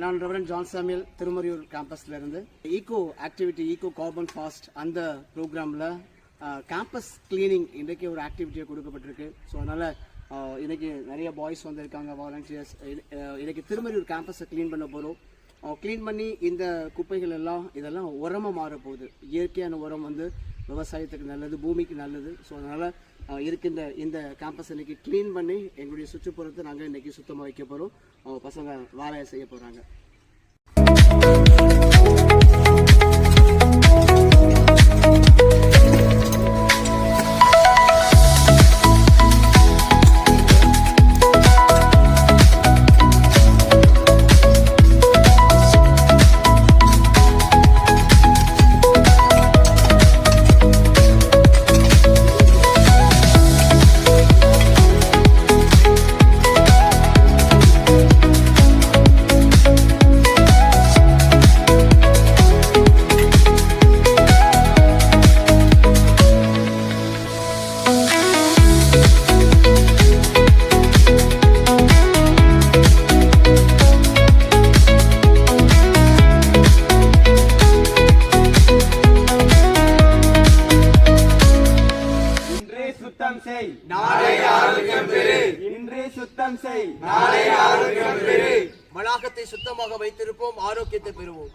நான் reverend John சாமியல் திருமறையூர் கேம்பஸ்ல இருந்து eco activity eco carbon fast அந்த ப்ரோக்ராமில் கேம்பஸ் கிளீனிங் இன்றைக்கு ஒரு ஆக்டிவிட்டியை கொடுக்கப்பட்டிருக்கு. ஸோ அதனால் இன்றைக்கி நிறைய பாய்ஸ் வந்திருக்காங்க வாலண்டியர்ஸ். இன்றைக்கி திருமறையூர் கேம்பஸை க்ளீன் பண்ண போகிறோம். க்ளீன் பண்ணி இந்த குப்பைகள் எல்லாம் இதெல்லாம் உரமாக மாறப்போகுது. இயற்கையான உரம் வந்து விவசாயத்துக்கு நல்லது, பூமிக்கு நல்லது. ஸோ அதனால் இருக்கின்ற இந்த கேம்பஸ் இன்றைக்கி க்ளீன் பண்ணி எங்களுடைய சுற்றுப்புறத்தை நாங்கள் இன்றைக்கி சுத்தமாக வைக்க போகிறோம். பசங்க வேலையை செய்ய போகிறாங்க. வளாகத்தை சுத்தமாக வைத்திருப்போம், ஆரோக்கியத்தை பெறுவோம்.